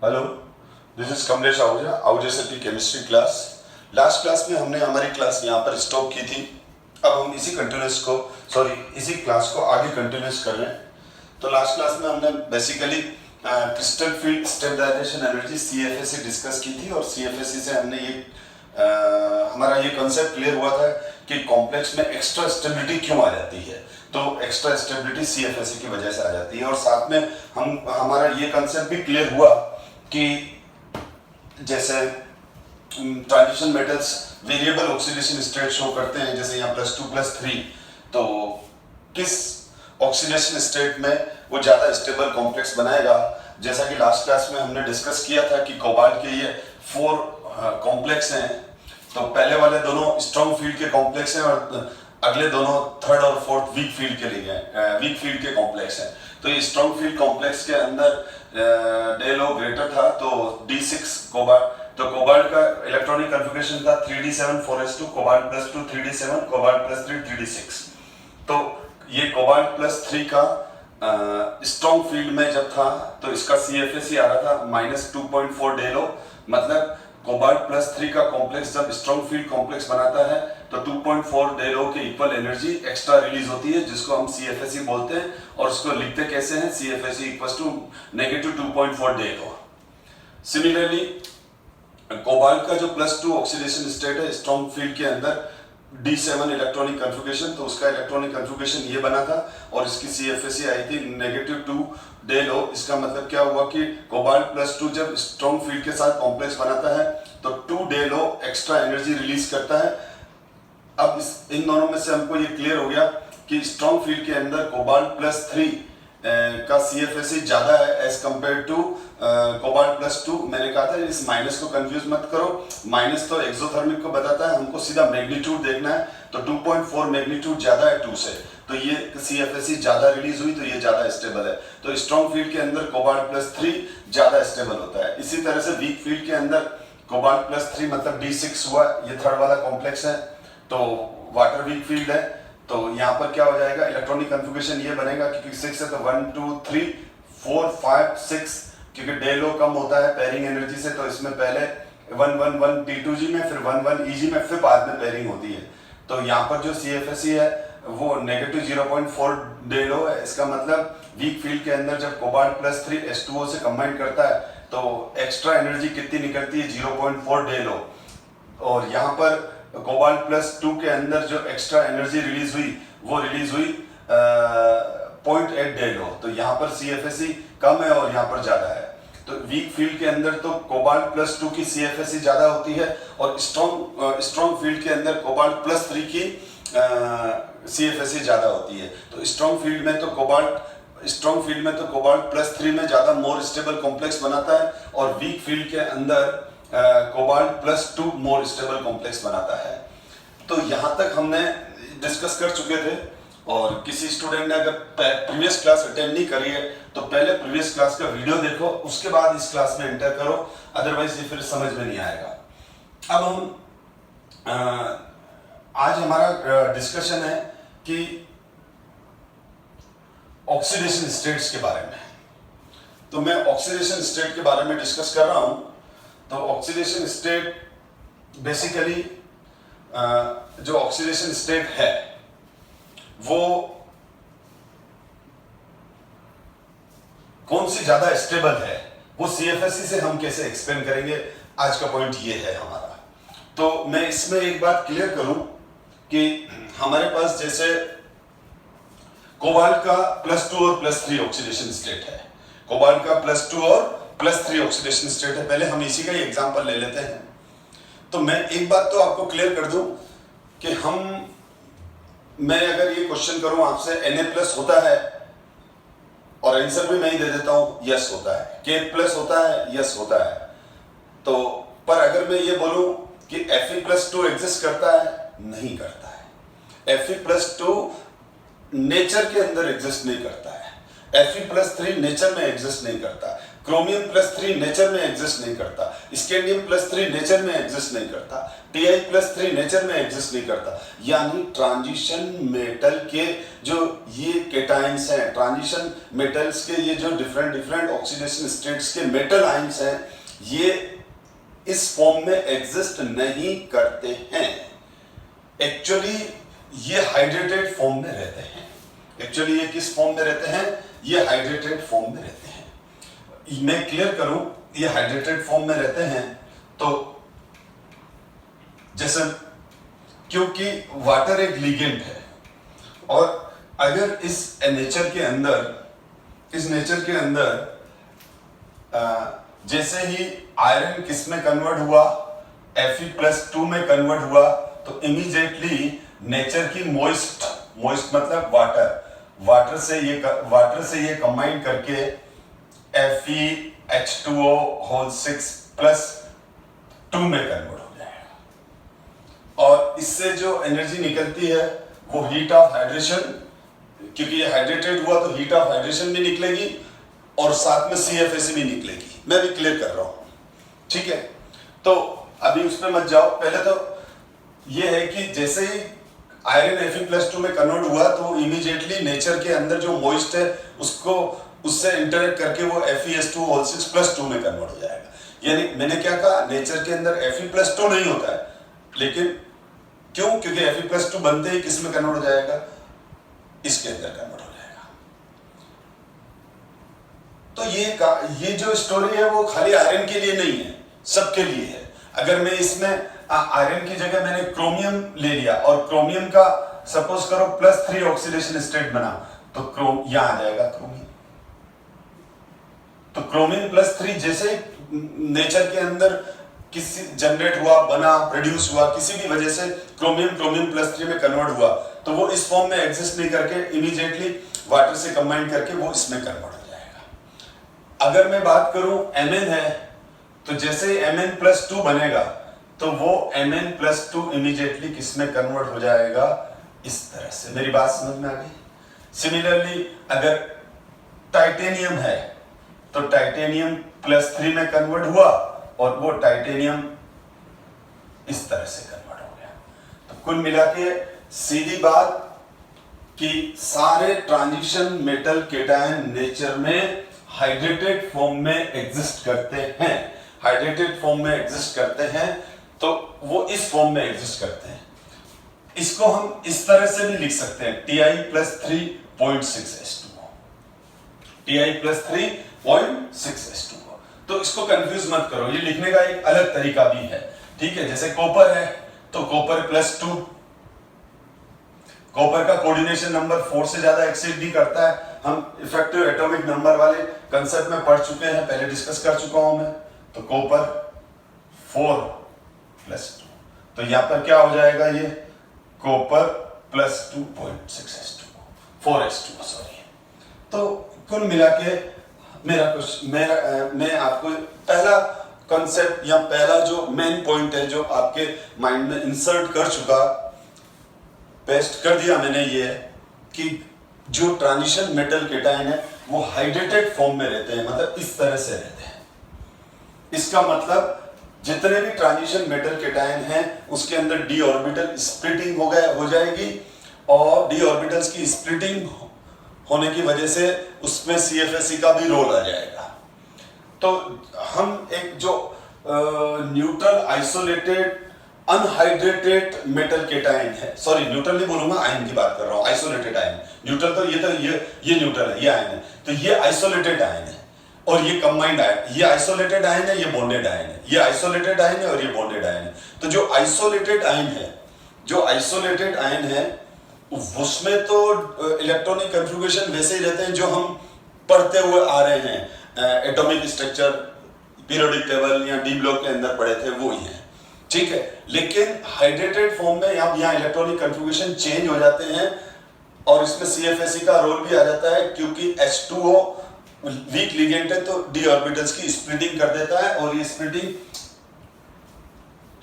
Hello, this is Kamlesh Ahuja Setty chemistry class. Last class में हमने हमारी क्लास यहाँ पर स्टॉप की थी। अब हम इसी क्लास को आगे कंटिन्यूस कर रहे हैं। तो लास्ट क्लास में हमने basically crystal field stabilization energy CFSE discuss की थी और CFSE से हमने हमारा ये कंसेप्ट क्लियर हुआ था कि कॉम्प्लेक्स में एक्स्ट्रा स्टेबिलिटी क्यों आ जाती है। तो एक्स्ट्रा स्टेबिलिटी CFSE की वजह से आ जाती है और साथ में हमारा ये कंसेप्ट भी क्लियर हुआ कि जैसे transition metals variable oxidation state show करते हैं, जैसे यहाँ +2+3, तो किस ऑक्सीडेशन स्टेट में वो ज्यादा स्टेबल कॉम्प्लेक्स बनाएगा। जैसा कि लास्ट क्लास में हमने डिस्कस किया था कि कोबाल्ट के ये 4 कॉम्प्लेक्स हैं। तो पहले वाले दोनों स्ट्रॉन्ग फील्ड के कॉम्प्लेक्स हैं और अगले दोनों थर्ड और फोर्थ वीक फील्ड के लिए वीक फील्ड के कॉम्प्लेक्स हैं। तो ये स्ट्रॉन्ग फील्ड कॉम्प्लेक्स के अंदर डेलो ग्रेटर था, तो D6 कोबाल्ट, तो कोबाल्ट का इलेक्ट्रॉनिक कॉन्फ़िगरेशन था 3D7 4s2, cobalt +2 3D7, cobalt +3 3D6। तो ये कोबाल्ट +3 का स्ट्रॉन्ग फील्ड में जब था तो इसका CFSE आ रहा था -2.4 डेलो। मतलब कोबाल्ट +3 का कॉम्प्लेक्स जब स्ट्रॉन्ग फील्ड कॉम्प्लेक्स बनाता है तो 2.4 डेलो के इक्वल एनर्जी एक्स्ट्रा रिलीज होती है, जिसको हम CFSE बोलते हैं। और उसको लिखते कैसे हैं, CFSE = -2.4 डेलो। सिमिलरली कोबाल्ट का जो +2 ऑक्सीडेशन स्टेट है स्ट्रॉन्ग फील्ड के अंदर D7 इलेक्ट्रॉनिक कॉन्फ़िगरेशन, तो उसका इलेक्ट्रॉनिक कॉन्फ़िगरेशन ये बना था और इसकी CFSE आई थी -2 डेलो। इसका मतलब क्या हुआ कि कोबाल्ट +2 जब स्ट्रॉन्ग फील्ड के साथ कॉम्प्लेक्स बनाता है तो 2 डेलो एक्स्ट्रा एनर्जी रिलीज करता है। अब इन दोनों में से हमको ये क्लियर हो गया कि स्ट्रॉन्ग फील्ड के अंदर कोबाल्ट +3 का CFSE ज्यादा है एज कंपेयर टू कोबाल्ट +2। मैंने कहा था इस माइनस को कंफ्यूज मत करो, माइनस तो एक्सोथर्मिक को बताता है, हमको सीधा मैग्नीट्यूड देखना है। तो 2.4 मैग्नीट्यूड ज्यादा है 2 से, तो ये CFSE ज्यादा रिलीज हुई तो ये ज्यादा स्टेबल है। तो स्ट्रॉन्ग फील्ड के अंदर कोबाल्ट +3 ज्यादा स्टेबल होता है। इसी तरह से वीक फील्ड के अंदर कोबाल्ट +3 मतलब D6 हुआ, ये थर्ड वाला कॉम्प्लेक्स है, तो वाटर वीक फील्ड है। तो यहाँ पर क्या हो जाएगा, इलेक्ट्रॉनिक कॉन्फ़िगरेशन ये बनेगा क्योंकि 6 है तो 1 2 3 4 5 6, क्योंकि डेलो कम होता है पेयरिंग एनर्जी से, तो इसमें पहले 1 1 1 T2G में, फिर 1 1 EG में, फिर बाद में पेयरिंग होती है। तो यहाँ पर जो CFSE है वो -0.4 डेलो है। इसका मतलब वीक फील्ड के अंदर जब कोबाल्ट +3 H2O से कंबाइन करता है तो एक्स्ट्रा एनर्जी कितनी निकलती है, 0.4 डेलो। और यहाँ पर कोबाल्ट +2 के अंदर जो एक्स्ट्रा एनर्जी रिलीज हुई वो रिलीज हुई 0.8 डेलो। तो यहाँ पर CFSE कम है और यहाँ पर ज्यादा है। तो वीक फील्ड के अंदर तो कोबाल्ट +2 की CFSE ज्यादा होती है और स्ट्रॉन्ग फील्ड के अंदर कोबाल्ट +3 की CFSE ज्यादा होती है। तो स्ट्रॉन्ग फील्ड में तो कोबाल्ट +3 में ज्यादा मोर स्टेबल कॉम्प्लेक्स बनाता है और वीक फील्ड के अंदर कोबाल्ट +2 मोर स्टेबल कॉम्प्लेक्स बनाता है। तो यहाँ तक हमने डिस्कस कर चुके थे। और किसी स्टूडेंट ने अगर प्रीवियस क्लास अटेंड नहीं करी है तो पहले प्रीवियस क्लास का वीडियो देखो, उसके बाद इस क्लास में एंटर करो, अदरवाइज ये फिर समझ में नहीं आएगा। अब हम आज हमारा डिस्कशन है कि ऑक्सीडेशन स्टेट्स के बारे में। तो मैं ऑक्सीडेशन स्टेट के बारे में डिस्कस कर रहा हूं। तो ऑक्सीडेशन स्टेट बेसिकली जो ऑक्सीडेशन स्टेट है वो कौन सी ज्यादा स्टेबल है, वो CFSE से हम कैसे एक्सप्लेन करेंगे, आज का पॉइंट ये है हमारा। तो मैं इसमें एक बात क्लियर करूं कि हमारे पास जैसे कोबाल्ट का +2 और +3 ऑक्सीडेशन स्टेट है, कोबाल्ट का +2 और +3 ऑक्सीडेशन स्टेट है। पहले हम इसी का ही एग्जांपल ले लेते हैं। तो मैं एक बात तो आपको क्लियर कर दूं कि मैं अगर ये क्वेश्चन करूं आपसे Na+ होता है और आंसर भी मैं ही दे देता हूं यस होता है, K+ होता है यस होता है। तो पर अगर मैं ये बोलूं कि Fe+2 एग्जिस्ट करता है, नहीं करता है। Fe+2 नेचर के अंदर एग्जिस्ट नहीं करता है। Fe+3 नेचर में एग्जिस्ट नहीं करता। क्रोमियम +3 नेचर में एग्जिस्ट नहीं करता। स्कैंडियम+3 नेचर में एग्जिस्ट नहीं करता, Ti+3 नेचर में एग्जिस्ट नहीं करता। यानी ट्रांजिशन मेटल के जो ये केटाइंस हैं, ट्रांजिशन मेटल्स के ये जो डिफरेंट ऑक्सीडेशन स्टेट्स के मेटल आयंस हैं, ये इस फॉर्म में एग्जिस्ट नहीं करते हैं। एक्चुअली ये हाइड्रेटेड फॉर्म में रहते हैं। एक्चुअली ये किस फॉर्म में रहते हैं? ये हाइड्रेटेड फॉर्म में रहते हैं। मैं क्लियर करूं, ये हाइड्रेटेड फॉर्म में रहते हैं तो जैसे क्योंकि वाटर एक लिगेंड है, और अगर इस नेचर के अंदर जैसे ही आयरन किस में कन्वर्ट हुआ, Fe+2 में कन्वर्ट हुआ, तो इमीडिएटली नेचर की मॉइस्ट मतलब वाटर से ये कंबाइन करके FeH2O6+2 में कन्वर्ट हो जाएगा। और इससे जो एनर्जी निकलती है वो हीट ऑफ हाइड्रेशन, क्योंकि ये हाइड्रेटेड हुआ तो हीट ऑफ हाइड्रेशन भी निकलेगी और साथ में CFAC भी निकलेगी। मैं भी क्लियर कर रहा हूं, ठीक है? तो अभी उसमें मत जाओ। पहले तो ये है कि जैसे ही आयरन Fe+2 में कन्वर्ट हुआ तो इमीडिएटली नेचर के अंदर जो मॉइस्ट है उससे इंटरेक्ट करके वो FeS2O6+2 में कन्वर्ट हो जाएगा। यानी मैंने क्या कहा, नेचर के अंदर Fe+2 नहीं होता है, लेकिन क्यों? क्योंकि Fe+2 बनते ही किस में कन्वर्ट हो जाएगा? इसके अंदर कन्वर्ट हो जाएगा। तो ये जो स्टोरी है वो खाली आयरन के लिए नहीं है, सबके लिए है। अगर मैं इसमें आयरन की जगह मैंने क्रोमियम ले लिया और क्रोमियम का सपोज करो +3 ऑक्सीडेशन स्टेट बना, तो यहां आ जाएगा क्रोमियम। तो क्रोमियम +3 जैसे नेचर के अंदर किसी जनरेट हुआ, बना, प्रोड्यूस हुआ, किसी भी वजह से क्रोमियम +3 में कन्वर्ट हुआ, तो वो इस फॉर्म में एग्जिस्ट नहीं करके इमीडिएटली वाटर से कंबाइन करके वो इसमें कन्वर्ट हो जाएगा। अगर मैं बात करूं Mn है, तो जैसे Mn+2 बनेगा तो वो Mn+2 इमीडिएटली किसमें कन्वर्ट हो जाएगा? इस तरह से। मेरी बात समझ में आ गई? सिमिलरली अगर टाइटेनियम है तो टाइटेनियम +3 में कन्वर्ट हुआ और वो टाइटेनियम इस तरह से कन्वर्ट हो गया। तो कुल मिला के सीधी बात कि सारे ट्रांजिशन मेटल केटायन नेचर में हाइड्रेटेड फॉर्म में एग्जिस्ट करते हैं। हाइड्रेटेड फॉर्म में एग्जिस्ट करते हैं तो वो इस फॉर्म में एग्जिस्ट करते हैं। इसको हम इस तरह से भी लिख सकते हैं, Ti+3.6H2O, Ti+3.6H2O। तो इसको कंफ्यूज मत करो, ये लिखने का एक अलग तरीका भी है, ठीक है? जैसे कॉपर है तो कॉपर+2, कॉपर का कोऑर्डिनेशन नंबर 4 से ज्यादा एक्सीड नहीं करता है। हम इफेक्टिव एटॉमिक नंबर वाले कंसेप्ट में पढ़ चुके हैं, पहले डिस्कस कर चुका हूं मैं। तो कॉपर 4+2, तो यहां पर क्या हो जाएगा? ये कॉपर +2.6H2O, 4H2O सॉरी। तो कुल मिला के मैं आपको पहला कॉन्सेप्ट या पहला जो मेन पॉइंट है जो आपके माइंड में इंसर्ट कर चुका, पेस्ट कर दिया मैंने, ये है कि जो ट्रांजिशन मेटल केटायन है वो हाइड्रेटेड फॉर्म में रहते हैं, मतलब इस तरह से रहते हैं। इसका मतलब जितने भी ट्रांजिशन मेटल केटायन हैं उसके अंदर डी ऑर्बिटल स्प्लिटिंग हो जाएगी, और डी ऑर्बिटल्स की स्प्लिटिंग होने की वजह से उसमें CFAC का भी रोल आ जाएगा। तो हम एक जो न्यूट्रल आइसोलेटेड अनहाइड्रेटेड मेटल केटायन है, सॉरी न्यूट्रल नहीं बोलूंगा, आयन की बात कर रहा हूं, आइसोलेटेड आयन। न्यूट्रल तो ये न्यूट्रल है, ये आयन है, तो ये आइसोलेटेड आयन है और ये कंबाइंड आयन। ये आइसोलेटेड आयन है, ये बॉन्डेड आयन है, ये आइसोलेटेड आयन है और ये बॉन्डेड आयन है। तो जो आइसोलेटेड आयन है उसमें तो इलेक्ट्रॉनिक कन्फिगरेशन वैसे ही रहते हैं जो हम पढ़ते हुए आ रहे हैं, एटॉमिक स्ट्रक्चर पीरियोडिक टेबल या डी ब्लॉक के अंदर पढ़े थे वो ही है, ठीक है? लेकिन हाइड्रेटेड फॉर्म में यहाँ इलेक्ट्रॉनिक कन्फिगरेशन चेंज हो जाते हैं और इसमें CFAC का रोल भी आ जाता है, क्योंकि H2O वीक लिगेंड है तो डी ऑर्बिटल्स की स्प्लिटिंग कर देता है, और ये स्प्लिटिंग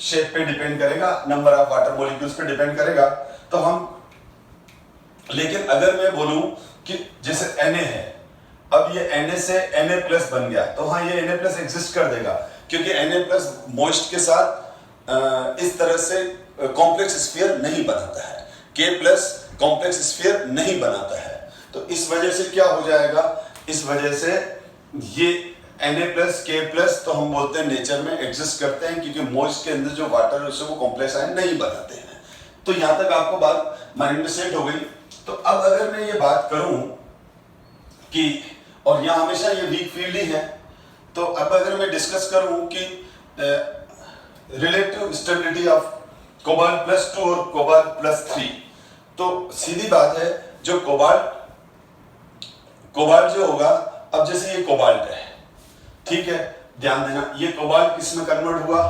शेप पे डिपेंड करेगा, नंबर ऑफ वाटर मॉलिक्यूल्स पे डिपेंड करेगा। तो हम, लेकिन अगर मैं बोलूं कि जैसे Na है, अब ये Na से Na प्लस बन गया, तो हाँ ये Na प्लस एग्जिस्ट कर देगा, क्योंकि Na प्लस मॉइस्ट के साथ इस तरह से कॉम्प्लेक्स स्फीयर नहीं बनाता है, K प्लस कॉम्प्लेक्स स्फीयर नहीं बनाता है। तो इस वजह से क्या हो जाएगा, इस वजह से ये Na प्लस K प्लस तो हम बोलते हैं नेचर में एग्जिस्ट करते हैं, क्योंकि मॉइस्ट के अंदर जो वाटर है उससे वो कॉम्प्लेक्स आयन नहीं बनाते हैं। तो यहां तक आपको बात माइंड में सेट हो गई। तो अब अगर मैं ये बात करूं कि, और यहां हमेशा ये वीक फील्ड ही है, तो अब अगर मैं डिस्कस करूं कि relative stability of cobalt plus 2 और कोबाल्ट प्लस 3, तो सीधी बात है, जो कोबाल्ट जो होगा, अब जैसे ये कोबाल्ट है, ठीक है, ध्यान देना, ये कोबाल्ट किस में कन्वर्ट हुआ,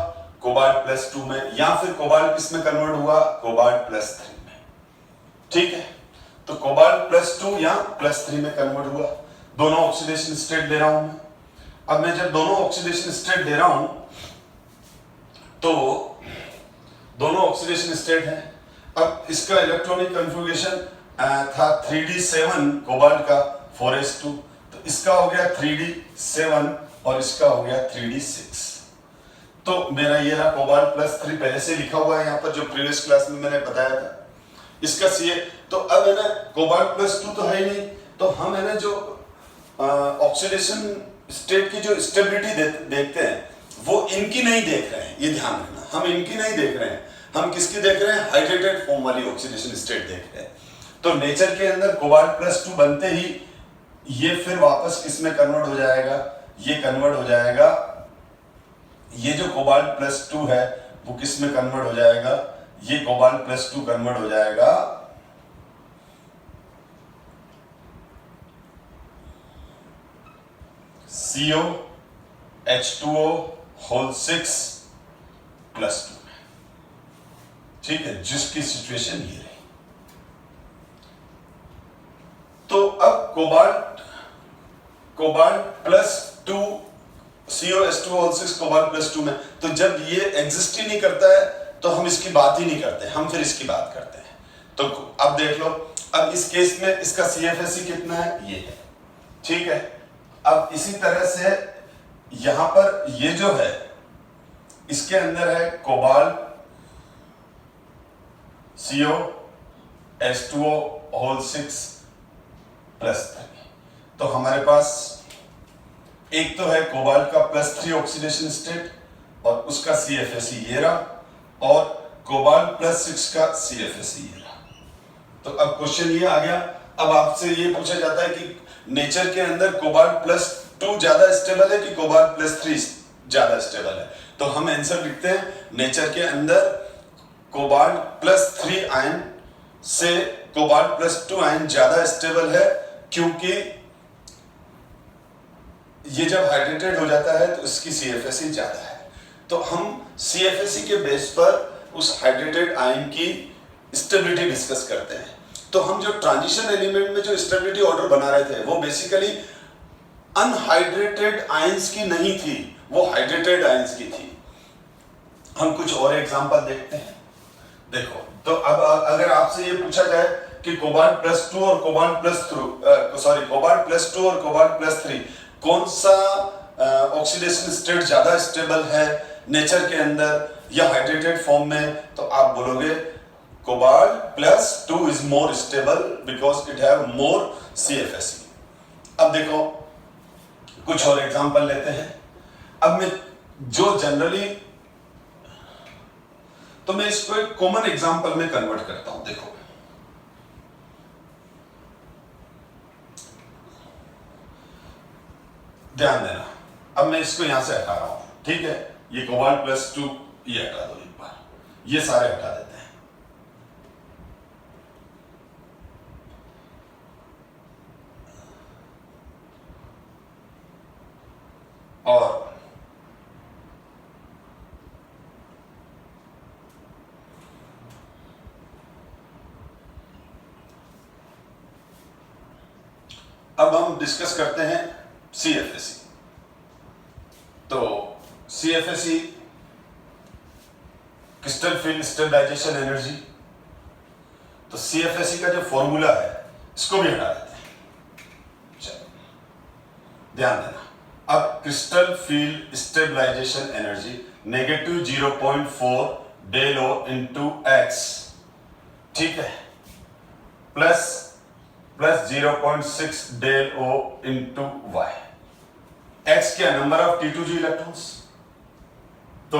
कोबाल्ट प्लस 2 में, या फिर कोबाल्ट किस में कन्वर्ट हुआ, कोबाल्ट प्लस 3 में, ठीक है। तो कोबाल्ट प्लस 2 या प्लस 3 में कन्वर्ट हुआ, दोनों ऑक्सीडेशन स्टेट ले रहा हूं मैं। अब मैं जब दोनों ऑक्सीडेशन स्टेट ले रहा हूं, तो दोनों ऑक्सीडेशन स्टेट है। अब इसका इलेक्ट्रॉनिक कन्फिगरेशन था 3d7 कोबाल्ट का 4s2, तो इसका हो गया 3d7 और इसका हो गया 3d6। तो मेरा ये रहा कोबाल्ट प्लस 3, पहले से लिखा हुआ है यहाँ पर, जो प्रीवियस क्लास में मैंने बताया था, इसका Ca। तो अब है ना कोबाल्ट प्लस 2 तो है ही नहीं, तो हम है ना जो ऑक्सीडेशन स्टेट की जो स्टेबिलिटी देखते हैं, वो इनकी नहीं देख रहे हैं, ये ध्यान रखना, हम इनकी नहीं देख रहे हैं, हम किसकी देख रहे हैं, हाइड्रेटेड फॉर्म वाली ऑक्सीडेशन स्टेट देख रहे हैं। तो नेचर के अंदर कोबाल्ट प्लस 2 बनते ही ये फिर वापस किस में कन्वर्ट हो जाएगा, ये कन्वर्ट हो जाएगा, ये जो कोबाल्ट प्लस 2 है वो किस में कन्वर्ट हो जाएगा, ये कोबाल्ट प्लस 2 कन्वर्ट हो जाएगा COH2O होल 6 प्लस 2 में, ठीक है, जिसकी सिचुएशन ये रही। तो अब cobalt plus 2 COH2 whole 6 cobalt plus 2 में, तो जब ये एग्जिस्ट ही नहीं करता है तो हम इसकी बात ही नहीं करते, हम फिर इसकी बात करते हैं। तो अब देख लो, अब इस केस में इसका CFSE कितना है, ये है, ठीक है। अब इसी तरह से यहां पर ये जो है, इसके अंदर है कोबाल्ट COH2O होल 6 प्लस 3, तो हमारे पास एक तो है कोबाल्ट का प्लस 3 ऑक्सीडेशन स्टेट और उसका CFSE ये रहा, और कोबाल्ट प्लस 6 का CFSE ये रहा। तो अब क्वेश्चन ये आ गया, अब आपसे ये पूछा जाता है कि नेचर के अंदर कोबाल्ट प्लस 2 ज्यादा स्टेबल है कि कोबाल्ट प्लस 3 ज्यादा स्टेबल है, तो हम आंसर लिखते हैं, नेचर के अंदर कोबाल्ट प्लस 3 आयन से कोबाल्ट प्लस 2 आयन ज्यादा स्टेबल है, क्योंकि ये जब हाइड्रेटेड हो जाता है तो इसकी CFSE ज्यादा है। तो हम CFSE के बेस पर उस हाइड्रेटेड आयन की स्टेबिलिटी डिस्कस करते हैं। तो हम जो ट्रांजिशन एलिमेंट में जो स्टेबिलिटी ऑर्डर बना रहे थे, वो बेसिकली अनहाइड्रेटेड आयंस की नहीं थी, वो हाइड्रेटेड आयंस की थी। हम कुछ और एग्जांपल देखते हैं। देखो, तो अब अगर आपसे ये पूछा जाए कि कोबाल्ट प्लस 2 और कोबाल्ट प्लस 2 और कोबाल्ट प्लस 3 कौन सा ऑक्सीडेशन स्टेट ज्यादा स्टेबल है नेचर के अंदर या हाइड्रेटेड फॉर्म में, तो आप बोलोगे cobalt plus 2 is more stable because it have more CFSE। अब देखो कुछ और एग्जांपल लेते हैं। अब मैं जो जनरली, तो मैं इसको एक कॉमन एग्जांपल में कन्वर्ट करता हूं। देखो, ध्यान देना, अब मैं इसको यहां से हटा रहा हूं, ठीक है, ये कोबाल्ट प्लस 2 ये हटा दो एक बार, ये सारे हटा देते हैं। और अब हम डिस्कस करते हैं CFSE। तो CFSE crystal field stabilization energy. तो CFSE का जो फॉर्मूला है इसको भी हटा देते हैं। चलो, ध्यान देना। अब crystal field stabilization energy negative 0.4 del o into x, ठीक है, plus 0.6 del o into y. X क्या, नंबर ऑफ T2G इलेक्ट्रॉन्स। तो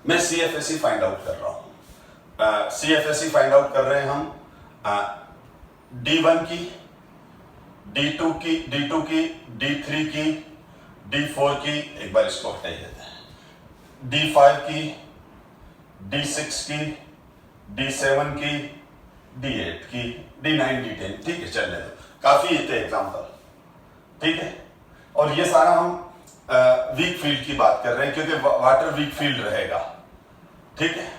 मैं CFSE फाइंड आउट कर रहा हूं। CFSE फाइंड आउट कर रहे हैं हम D1 की, D2 की, D3 की, D4 की, एक बार इसको हटा ही देते हैं, D5 की, D6 की, D7 की, D8 की, D9, D10, ठीक है, चलने दो, काफी थे एग्जाम्पल, ठीक है। और ये सारा हम वीक फील्ड की बात कर रहे हैं क्योंकि वाटर वीक फील्ड रहेगा, ठीक है।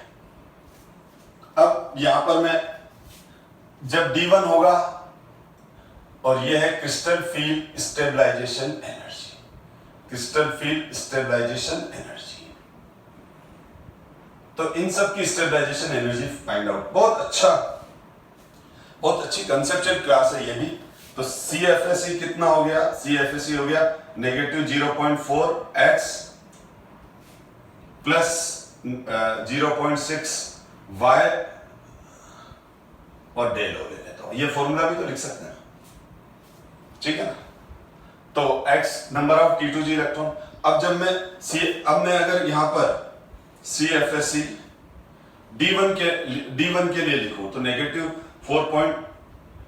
अब यहां पर मैं जब D1 होगा और यह है crystal field stabilization energy, crystal field stabilization energy, तो इन सब की स्टेबलाइजेशन एनर्जी फाइंड आउट। बहुत अच्छी कंसेप्चुअल क्लास है ये भी। तो CFSE कितना हो गया, CFSE हो गया नेगेटिव 0.4 x प्लस 0.6 y और डेल हो लेता हूं, ये फॉर्मूला भी तो लिख सकते हैं, ठीक है ना। तो x number of T2G electron. अब जब मैं अगर यहां पर CFSE D1 के लिए लिखूं तो नेगेटिव 4,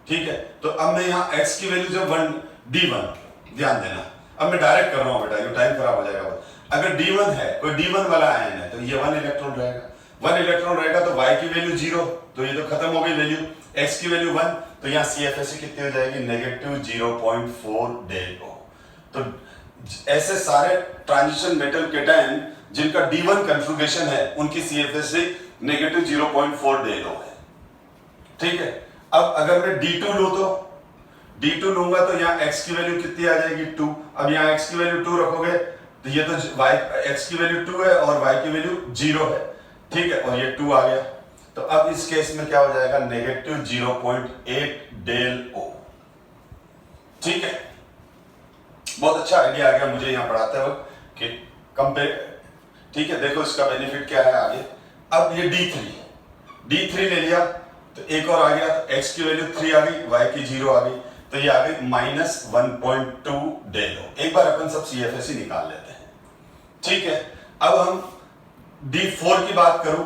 ठीक है। तो अब मैं यहां x की वैल्यू जब D1, ध्यान देना, अब मैं डायरेक्ट कर रहा हूं बेटा, ये टाइम खराब हो जाएगा। अगर D1 है, कोई D1 वाला आयन है, तो ये 1 इलेक्ट्रॉन रहेगा, 1 इलेक्ट्रॉन रहेगा, तो y की वैल्यू 0, तो ये तो खत्म हो गई वैल्यू, x की वैल्यू 1, तो यहां CFSE कितनी हो जाएगी, नेगेटिव 0.4 डेल ओ। तो ऐसे सारे ट्रांजिशन मेटल केटायन जिनका D1 कन्फिग्रेशन है, उनकी CFSE नेगेटिव 0.4 डेल ओ है, ठीक है। अब अगर मैं D2 लूं तो D2 लूंगा तो यहाँ x की वैल्यू कितनी आ जाएगी, 2। अब यहाँ x की वैल्यू 2 रखोगे तो ये तो x की वैल्यू 2 है और y की वैल्यू 0 है, ठीक है, और ये 2 आ गया। तो अब इस केस में क्या हो जाएगा, नेगेटिव 0.8 डेल ओ, ठीक है। बहुत अच्छा आइडिया आ गया मुझे यहाँ पढ़ाते वक्त कि कंपेयर, ठीक है। देखो इसका बेनिफिट क्या है आगे। अब ये D3 ले लिया तो एक और आ गया, तो x की वैल्यू 3 आ गई, y की 0 आ गई, तो ये आ गई -1.2 डेल ओ। एक बार अपन सब CFSE निकाल लेते हैं, ठीक है। अब हम D4 की बात करूं,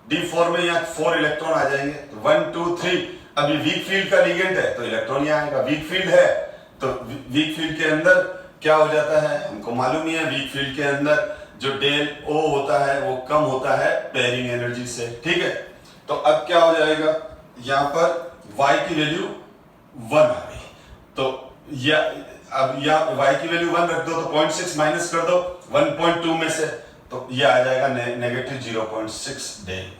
D4 में यहाँ 4 इलेक्ट्रॉन आ जाएंगे, तो 1 2 3। अब ये वीक फील्ड का लिगेंड है तो इलेक्ट्रॉन यहाँ आएगा, वीक फील्ड है तो वीक फील्ड के अंदर क्या हो जाता है, हमको मालूम ही है, वीक फील्ड के अंदर जो डेल ओ होता है वो कम होता है पेयरिंग एनर्जी से, ठीक है। तो अब क्या हो जाएगा, यहां पर y की वैल्यू 1 आ गई, तो अब y की वैल्यू 1 रख दो, तो 0.6 माइनस कर दो 1.2 में से, तो ये आ जाएगा नेगेटिव 0.6 डेल ओ,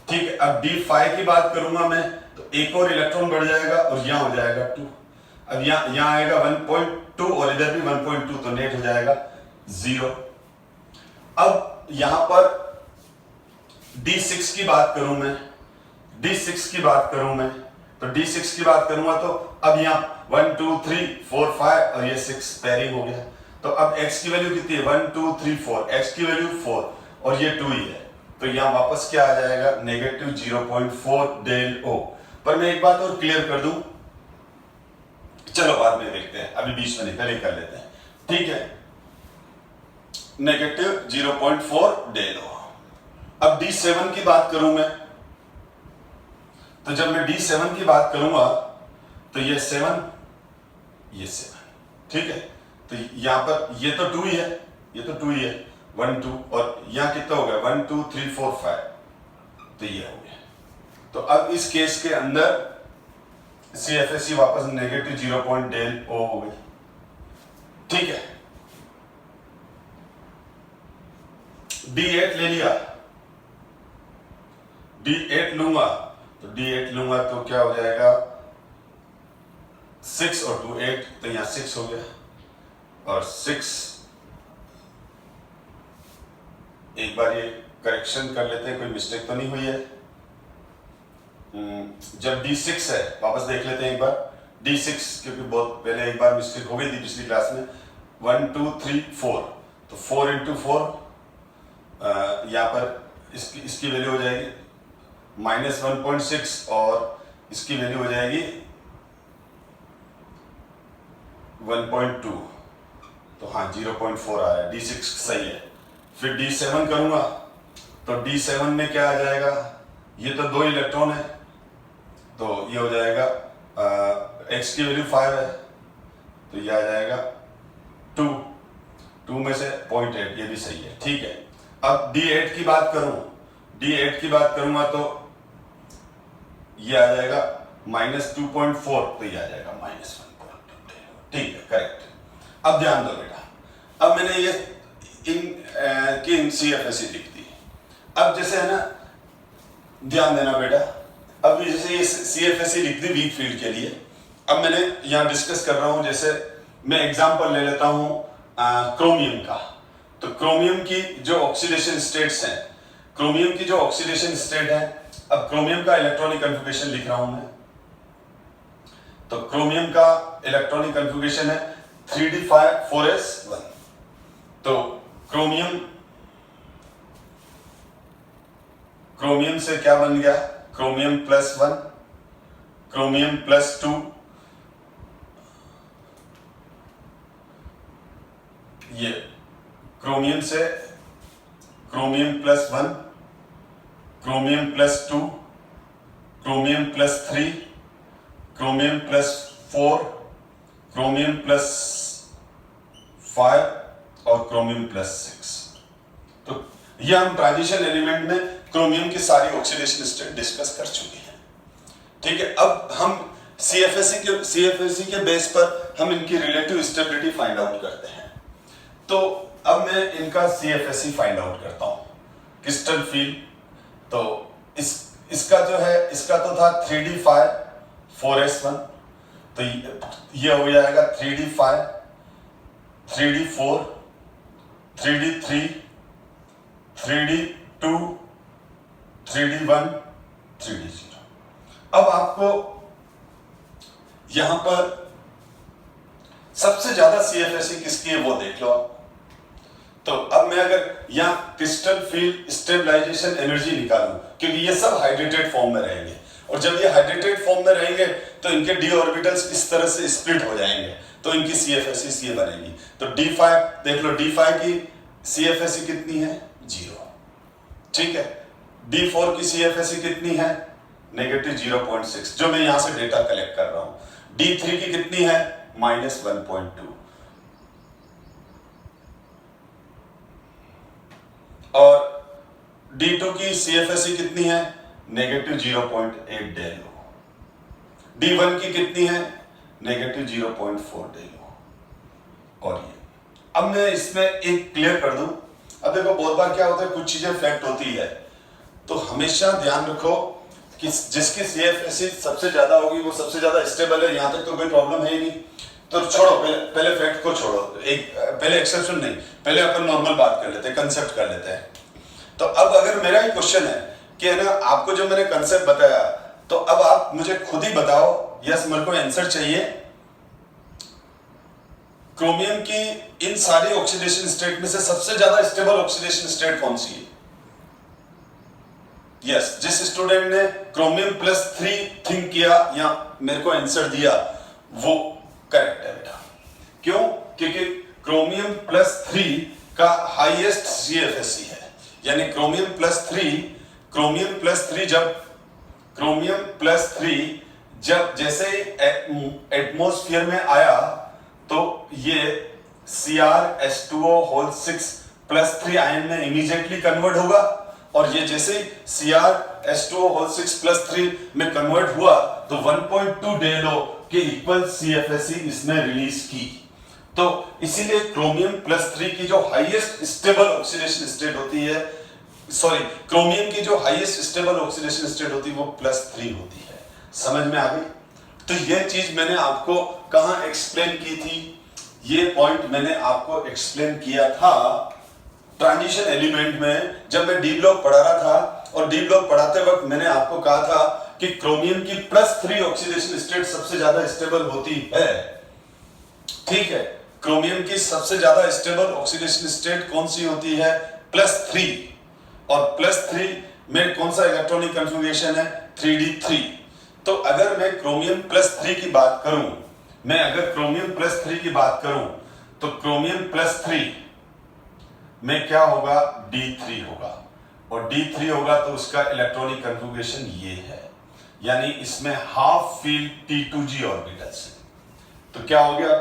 ठीक है। अब D5 की बात करूंगा मैं, तो एक और इलेक्ट्रॉन बढ़ जाएगा और यहां हो जाएगा 2। अब यहां आएगा 1.2 और इधर भी 1.2, तो नेट हो जाएगा 0। अब यहां पर D6 की बात करूं मैं, D6 की बात करूं मैं, तो D6 की बात करूंगा तो अब यहाँ 1 2 3 4 5 और ये 6 पेयरिंग हो गया। तो अब x की वैल्यू कितनी है, 1 2 3 4, x की वैल्यू 4 और ये 2 ही है, तो यहाँ वापस क्या आ जाएगा, नेगेटिव 0.4 डेल ओ। पर मैं एक बात और क्लियर कर दूं, चलो बाद में देखते हैं, अभी बीच में नहीं, पहले कर लेते हैं, ठीक है। Negative 0.4 del o. अब D7 की बात करूं मैं, तो जब मैं D7 की बात करूंगा तो ये 7, ये 7, ठीक है। तो यहां पर ये तो 2 ही है, ये तो 2 ही है, 1 2, और यहां कितना हो गया, 1 2 3 4 5, तो ये हो गया। तो अब इस केस के अंदर CFSE वापस नेगेटिव 0 डेल ओ हो गई, ठीक है। D8 ले लिया, D8 लूंगा तो क्या हो जाएगा, 6 और 2 8, तो यहां 6 हो गया, और 6, एक बार ये करेक्शन कर लेते हैं, कोई मिस्टेक तो नहीं हुई है। जब D6 है, वापस देख लेते हैं एक बार, D6, क्योंकि बहुत पहले एक बार मिस्टेक हो गई थी पिछली क्लास में। 1 2 3 4, तो 4 इंटू 4 यहाँ पर इसकी वैल्यू हो जाएगी -1.6 और इसकी वैल्यू हो जाएगी 1.2, तो हाँ 0.4 आ रहा है। D6 सही है। फिर D7 करूंगा तो D7 में क्या आ जाएगा, ये तो 2 इलेक्ट्रॉन है, तो ये हो जाएगा x की वैल्यू 5 है, तो ये आ जाएगा 2 में से 0.8, ये भी सही है, ठीक है। अब D8 की बात करूंगा तो ये आ जाएगा -2.4, तो ये आ जाएगा -1.2, ठीक है, करेक्ट। अब ध्यान दो बेटा, अब मैंने ये इन CFSE लिख दी। अब जैसे है ना, ध्यान देना बेटा, अब जैसे ये CFSE लिख दी वीक फील्ड के लिए। अब मैंने यहाँ डिस्कस कर रहा हूँ, जैसे मैं एग्जांपल ले लेता हूँ क्रोमियम का। तो क्रोमियम की जो ऑक्सीडेशन स्टेट्स हैं, क्रोमियम की जो ऑक्सीडेशन स्टेट है, अब क्रोमियम का इलेक्ट्रॉनिक कन्फिगरेशन लिख रहा हूं मैं। तो क्रोमियम का इलेक्ट्रॉनिक कन्फिगरेशन है 3d4s1। तो क्रोमियम से क्या बन गया, क्रोमियम +1, क्रोमियम +2, ये क्रोमियम से chromium +1, chromium +2, chromium +3, chromium +4, chromium +5 और क्रोमियम +6। तो ये हम ट्रांजिशन एलिमेंट में क्रोमियम की सारी ऑक्सीडेशन स्टेट डिस्कस कर चुके हैं, ठीक है। अब हम CFSE के बेस पर हम इनकी रिलेटिव स्टेबिलिटी फाइंड आउट करते हैं। तो अब मैं इनका CFSE फाइंड आउट करता हूं, क्रिस्टल फील्ड। तो इसका जो है, इसका तो था 3d4s1, तो ये हो जाएगा 3d5, 3d4, 3d3, 3d2, 3d1, 3d0। अब आपको यहां पर सबसे ज्यादा CFSE किसकी है वो देख लो आप। तो अब मैं अगर यहां क्रिस्टल फील्ड स्टेबलाइजेशन एनर्जी निकालूं, क्योंकि ये सब हाइड्रेटेड फॉर्म में रहेंगे, और जब ये हाइड्रेटेड फॉर्म में रहेंगे तो इनके d ऑर्बिटल्स इस तरह से स्प्लिट हो जाएंगे, तो इनकी CFSE C बनेगी। तो D5 देख लो, D5 की CFSE कितनी है, 0, ठीक है। D4 की CFSE कितनी है, -0.6, जो मैं यहां से डेटा कलेक्ट कर रहा हूं। D3 की कितनी है, -1.2, और D2 की CFSE कितनी है, -0.8 डेलो। D1 की कितनी है, -0.4 डेलो। और ये अब मैं इसमें एक क्लियर कर दूं। अब देखो बहुत बार क्या होता है, कुछ चीजें फैक्ट होती है, तो हमेशा ध्यान रखो कि जिसकी CFSE सबसे ज्यादा होगी वो सबसे ज्यादा स्टेबल है, यहां तक तो कोई प्रॉब्लम है ही नहीं। तो छोड़ो, पहले फैक्ट को छोड़ो, पहले एक्सेप्शन नहीं, पहले अपन नॉर्मल बात कर लेते हैं, कंसेप्ट कर लेते हैं। तो अब अगर मेरा ही क्वेश्चन है कि है ना, आपको जो मैंने कंसेप्ट बताया, तो अब आप मुझे खुद ही बताओ, यस मेरे को आंसर चाहिए, क्रोमियम की इन सारी ऑक्सीडेशन स्टेट में से सबसे ज्यादा स्टेबल ऑक्सीडेशन स्टेट कौन सी है? यस, जिस स्टूडेंट ने क्रोमियम +3 थिंक किया या मेरे को आंसर दिया, वो करेक्ट है बेटा। क्यों? क्योंकि क्रोमियम +3 का हाईएस्ट CFSE है, यानी क्रोमियम +3 जब जैसे एटमॉस्फेयर में आया तो ये CrH2O6+3 आयन में इमीडिएटली कन्वर्ट होगा, और ये जैसे CrH2O6+3 में कन्वर्ट हुआ तो 1.2 डेलो के इक्वल CFSE इसने रिलीज की। तो इसीलिए क्रोमियम +3 की जो हाईएस्ट स्टेबल ऑक्सीडेशन स्टेट होती है, क्रोमियम की जो हाईएस्ट स्टेबल ऑक्सीडेशन स्टेट होती है वो +3 होती है। समझ में आ गई? तो ये चीज मैंने आपको कहां एक्सप्लेन की थी? ये पॉइंट मैंने आपको एक्सप्लेन किया था ट्रांजिशन एलिमेंट में, जब मैं डी ब्लॉक पढ़ा रहा था। और डी ब्लॉक पढ़ाते वक्त मैंने आपको कहा था कि क्रोमियम की +3 ऑक्सीडेशन स्टेट सबसे ज्यादा स्टेबल होती है। ठीक है, क्रोमियम की सबसे ज्यादा स्टेबल ऑक्सीडेशन स्टेट कौन सी होती है? +3। और +3 में कौन सा इलेक्ट्रॉनिक कन्फिगरेशन है? 3d3। तो अगर मैं क्रोमियम +3 की बात करूं, तो क्रोमियम +3 में क्या होगा? D3 होगा, और D3 होगा तो उसका इलेक्ट्रॉनिक कन्फिगरेशन ये है, यानी इसमें हाफ फील्ड T2g ऑर्बिटल्स है। तो क्या हो गया?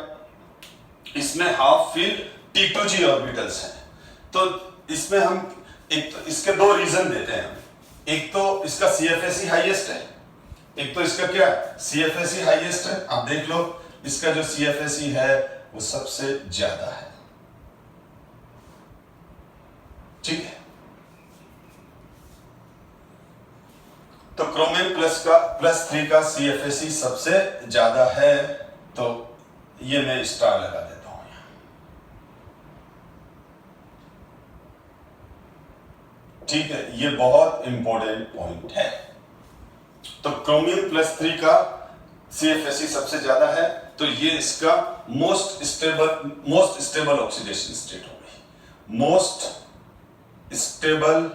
इसमें हाफ फील्ड T2g ऑर्बिटल्स हैं। तो इसमें हम एक तो इसके दो रीजन देते हैं। एक तो इसका CFSE हाईएस्ट है, एक तो इसका क्या CFSE हाईएस्ट है। आप देख लो, इसका जो CFSE है वो सबसे ज्यादा है। ठीक है, तो क्रोमियम +3 का CFSE सबसे ज्यादा है, तो ये मैं स्टार लगा देता हूं यहां। ठीक है, ये बहुत इंपॉर्टेंट पॉइंट है। तो क्रोमियम +3 का CFSE सबसे ज्यादा है, तो ये इसका मोस्ट स्टेबल ऑक्सीडेशन स्टेट हो गई। Most stable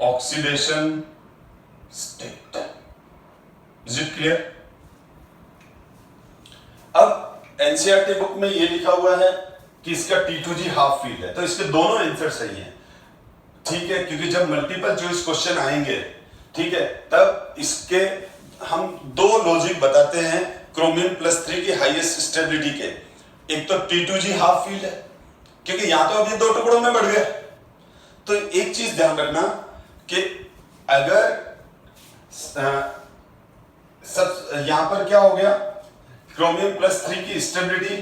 oxidation state. Is it clear? अब एनसीईआरटी बुक में ये लिखा हुआ है कि इसका T2g हाफ फील्ड है, तो इसके दोनों आंसर सही हैं। ठीक है, क्योंकि जब मल्टीपल चॉइस क्वेश्चन आएंगे, ठीक है, तब इसके हम दो लॉजिक बताते हैं क्रोमियम +3 की हाईएस्ट स्टेबिलिटी के। एक तो T2g हाफ फील्ड है, क्योंकि यहां तो अभी दो टुकड़ों में बढ़ गया। तो एक चीज ध्यान रखना कि अगर सब यहां पर क्या हो गया, क्रोमियम +3 की स्टेबिलिटी,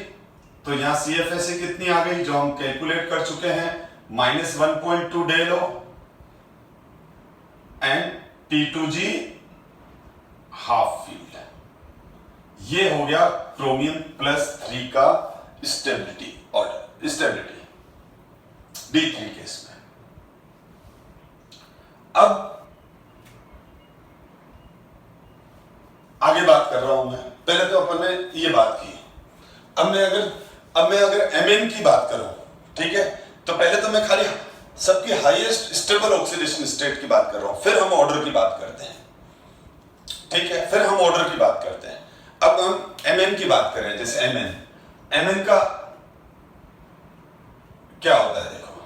तो यहां CFSE कितनी आ गई जो हम कैलकुलेट कर चुके हैं, -1.2 डेलो एंड T2g हाफ फील्ड। ये हो गया क्रोमियम +3 का stability order, stability D3 case में। अब आगे बात कर रहा हूं मैं। पहले तो अपन ने ये बात की। अब मैं अगर Mn की बात करूं, ठीक है, तो पहले तो मैं खाली सबकी हाईएस्ट स्टेबल ऑक्सीडेशन स्टेट की बात कर रहा हूं, फिर हम ऑर्डर की बात करते हैं। ठीक है, फिर हम ऑर्डर की बात करते हैं। अब हम Mn की बात करें, जैसे Mn का क्या होता है? देखो,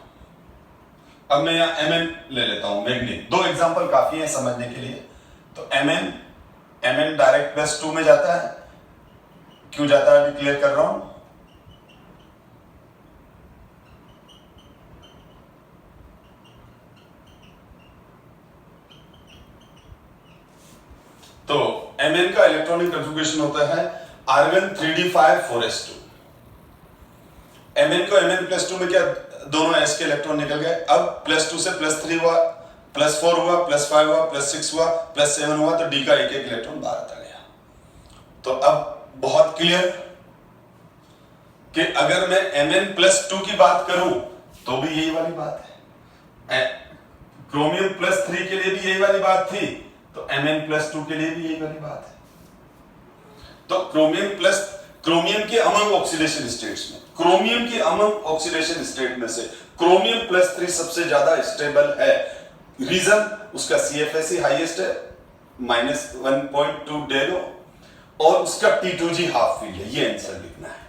अब मैं यहां Mn ले लेता हूं, मैग्नीज। दो एग्जांपल काफी है समझने के लिए। तो Mn डायरेक्ट +2 में जाता है। क्यों जाता है अभी क्लियर कर रहा हूं। तो Mn का इलेक्ट्रॉनिक कन्फिगरेशन होता है आर्गन 3d5 4s2। Mn को Mn+2 में क्या, दोनों s के इलेक्ट्रॉन निकल गए। अब +2 से +3 हुआ, +4 हुआ, +5 हुआ, +6 हुआ, +7 हुआ, तो d का एक इलेक्ट्रॉन बाहर आ गया। तो अब बहुत क्लियर कि अगर मैं Mn+2 की बात करूं तो भी यही वाली बात है। क्रोमियम +3 के लिए भी यही वाली बात थी, तो Mn+2 के लिए भी यही वाली बात है। तो क्रोमियम के अमंग ऑक्सीडेशन स्टेट्स में, क्रोमियम की अमंग ऑक्सीडेशन स्टेट में से क्रोमियम +3 सबसे ज्यादा स्टेबल है। रीजन उसका CFSE हाईएस्ट है, -1.2 डेलो, और उसका T2g हाफ फील्ड है। ये आंसर लिखना है।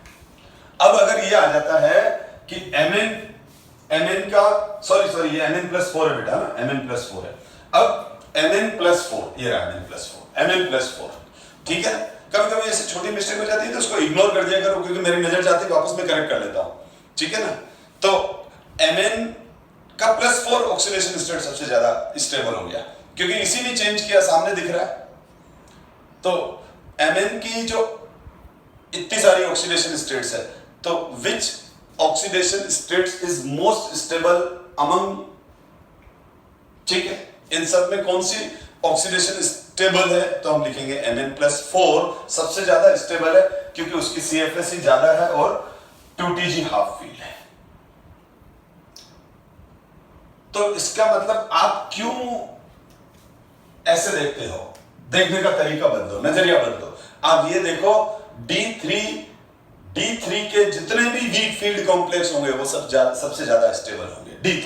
अब अगर ये आ जाता है कि Mn का सॉरी ये Mn+4 है बेटा ना, Mn+4 है। अब Mn+4, ये रहा Mn+4, ठीक है। कभी कभी ऐसे छोटी मिस्टेक हो जाती है तो उसको इग्नोर कर दिया करो, क्योंकि मेरी नजर जाती है, वापस मैं करेक्ट कर लेता हूं, ठीक है ना। तो Mn का +4 ऑक्सीडेशन स्टेट सबसे ज्यादा स्टेबल हो गया, क्योंकि इसी में चेंज किया, सामने दिख रहा है। तो Mn की जो इतनी सारी ऑक्सीडेशन स्टेट्स है, तो which oxidation states is most stable among, ठीक है, इन सब में कौन सी ऑक्सीडेशन स्टेबल है? तो हम लिखेंगे Mn+4 सबसे ज्यादा स्टेबल है, क्योंकि उसकी CFSE ज्यादा है और T2g हाफ फील्ड है। तो इसका मतलब आप क्यों ऐसे देखते हो देखने का तरीका बदलो, नजरिया बदलो। आप ये देखो D3 के जितने भी वीक फील्ड कॉम्प्लेक्स होंगे वो सबसे ज्यादा स्टेबल होंगे D3।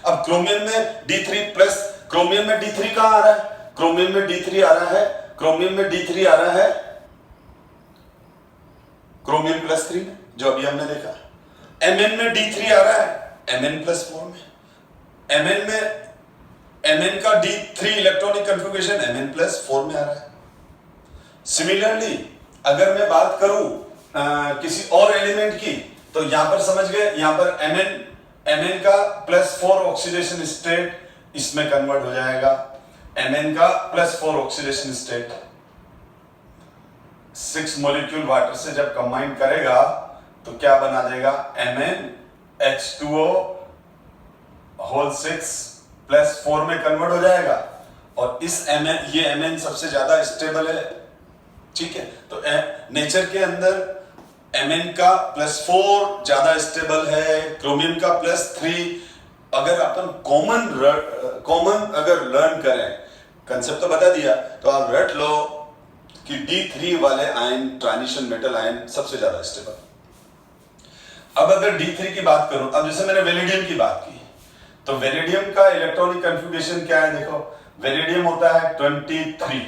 अब क्रोमियम में D3 प्लस, क्रोमियम में D3 कहां आ रहा है? क्रोमियम में D3 आ रहा है, क्रोमियम में D3 आ रहा है क्रोमियम प्लस 3 में, जो अभी हमने देखा। Mn में D3 आ रहा है Mn प्लस 4 में। Mn का D3 electronic configuration Mn plus 4 में आ रहा है। सिमिलरली अगर मैं बात करूं किसी और एलिमेंट की, तो यहां पर समझ गए, यहां पर Mn का प्लस 4 ऑक्सीडेशन स्टेट इसमें कन्वर्ट हो जाएगा। Mn का plus 4 oxidation state 6 molecule water से जब कंबाइन करेगा तो क्या बना देगा? MnH2O होल 6 प्लस 4 में कन्वर्ट हो जाएगा। और इस ये Mn सबसे ज्यादा स्टेबल है, ठीक है। तो नेचर के अंदर Mn का प्लस 4 ज्यादा स्टेबल है, क्रोमियम का प्लस 3। अगर अपन कॉमन अगर लर्न करें, कंसेप्ट तो बता दिया, तो आप रट लो कि D3 वाले आयन, ट्रांजिशन मेटल आयन सबसे ज्यादा स्टेबल। अब अगर D3 की बात करूं, अब जैसे मैंने वेलिडियम की बात की, तो वेलिडियम का इलेक्ट्रॉनिक कंफिगरेशन क्या है? देखो, वेलिडियम होता है 23।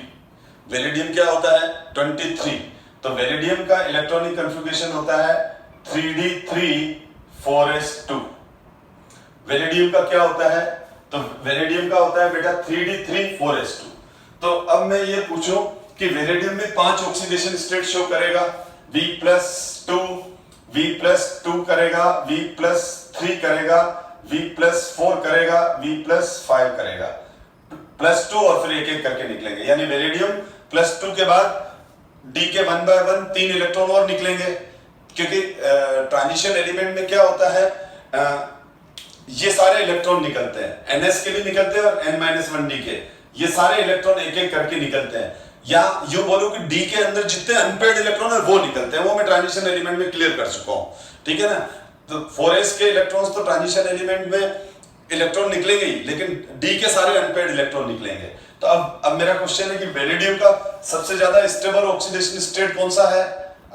वेलिडियम क्या होता है? 23। तो वेलिडियम का इलेक्ट्रॉनिक कंफिगरेशन होता है 3d3 4s2। वेलिडियम का क्या होता है? तो वेलिडियम का होता है बेटा 3d3 4s2। तो अब मैं ये पूछूं कि वेलिडियम में 5 ऑक्सीडेशन स्टेट शो करेगा, V+2, V+2 करेगा, V+3 करेगा, V+4 करेगा, V+5 करेगा, +2 और फिर एक एक करके निकलेंगे। यानी वेलिडियम +2 के बाद D के 1 by 1 3 इलेक्ट्रॉन और निकलेंगे, क्योंकि ट्रांजिशन एलिमेंट में क्या होता है, ये सारे इलेक्ट्रॉन निकलते हैं, Ns के भी निकलते हैं और N-1D के, ये सारे इलेक्ट्रॉन एक एक करके निकलते हैं। या यूं बोलो कि D के अंदर जितने अनपेयर्ड इलेक्ट्रॉन है वो निकलते हैं, वो मैं ट्रांजिशन एलिमेंट में क्लियर कर चुका हूं, ठीक है ना। तो 4s के इलेक्ट्रॉन्स तो ट्रांजिशन एलिमेंट में इलेक्ट्रॉन निकलेंगे ही, लेकिन D के सारे अनपेयर्ड इलेक्ट्रॉन निकलेंगे। तो अब मेरा क्वेश्चन है कि वेलिडियम का सबसे ज्यादा स्टेबल ऑक्सीडेशन स्टेट कौन सा है?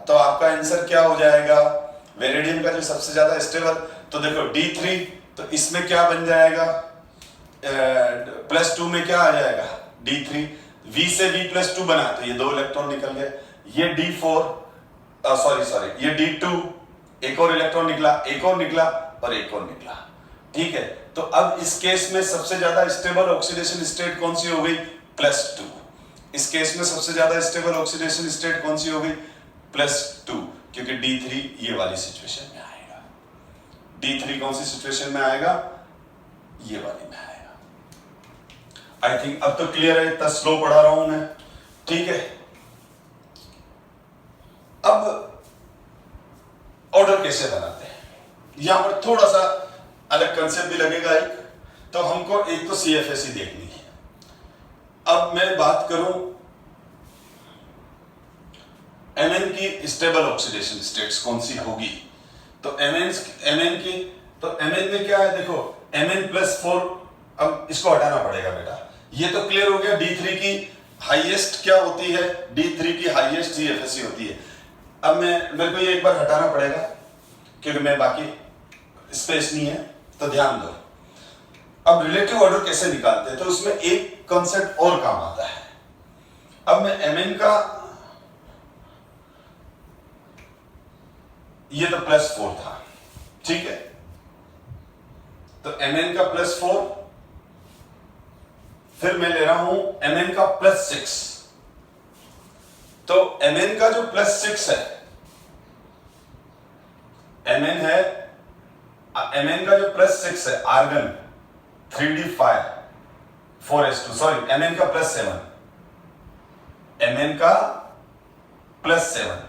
तो आपका आंसर क्या हो जाएगा? वेलिडियम का जो सबसे ज्यादा स्टेबल, तो देखो D3, तो इसमें क्या बन जाएगा? +2 में क्या आ जाएगा? D3। V से V+2 बना, तो ये 2 इलेक्ट्रॉन निकल गए। ये D4, सॉरी ये D2, एक और इलेक्ट्रॉन निकला, एक और निकला और एक और निकला, ठीक है। तो अब इस केस में सबसे ज्यादा स्टेबल ऑक्सीडेशन स्टेट कौन सी हो गई? +2। इस केस में सबसे ज्यादा स्टेबल ऑक्सीडेशन स्टेट कौन सी हो गई? +2, क्योंकि D3 ये वाली सिचुएशन में आएगा। D3 कौन सी सिचुएशन में आएगा? ये वाली में आएगा। आई थिंक अब तो क्लियर है, इतना स्लो पढ़ा रहा हूं मैं, ठीक है। अब ऑर्डर कैसे बनाते हैं, यहां पर थोड़ा सा अलग कंसेप्ट भी लगेगा एक, तो हमको एक तो CFSE देखनी है। अब मैं बात करूं Mn की स्टेबल ऑक्सीडेशन स्टेट्स कौन सी होगी, तो Mn की, तो Mn में क्या है? देखो Mn+4, अब इसको हटाना पड़ेगा बेटा। ये तो क्लियर हो गया D3 की हाईएस्ट क्या होती है, D3 की हाईएस्ट CFSE होती है। अब मेरे को ये एक बार हटाना पड़ेगा क्योंकि मैं बाकी स्पेस नहीं है, तो ध्यान दो। अब रिलेटिव ऑर्डर कैसे निकालते हैं, तो उसमें एक कॉन्सेप्ट और काम आता है। अब मैं Mn का, ये तो +4 था, ठीक है। तो Mn का +4, फिर मैं ले रहा हूं Mn का +6। तो Mn का जो +6 है, Mn का जो +6 है, argon 3d5 4s2, sorry Mn का +7, Mn का +7,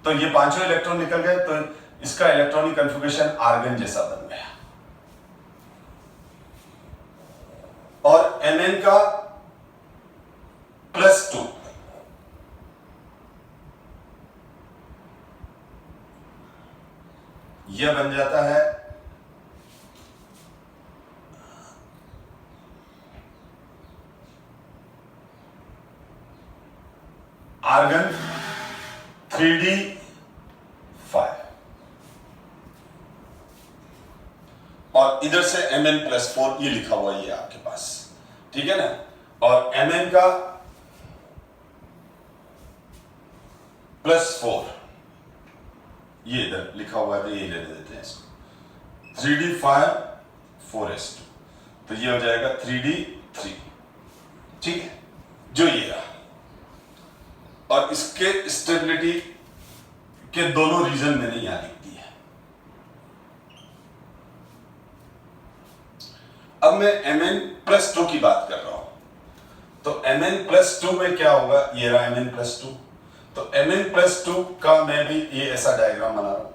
तो ये पांचों इलेक्ट्रॉन निकल गए, तो इसका इलेक्ट्रॉनिक कन्फिगरेशन आर्गन जैसा बन गया। और Mn का +2, यह बन जाता है 3d5 और इधर से Mn+4 ये लिखा हुआ ये आपके पास, ठीक है ना। और Mn का +4 ये इधर लिखा हुआ है, तो ये लेने देते हैं इसको। 3d5 4s2 तो ये हो जाएगा 3d3, ठीक है, जो ये रहा। और इसके स्टेबिलिटी के दोनों रीजन मैंने यहां लिख दिए। अब मैं Mn+2 की बात कर रहा हूं, तो Mn+2 में क्या होगा, ये रहा Mn+2। तो Mn+2 का मैं भी ये ऐसा डायग्राम बना रहा हूं।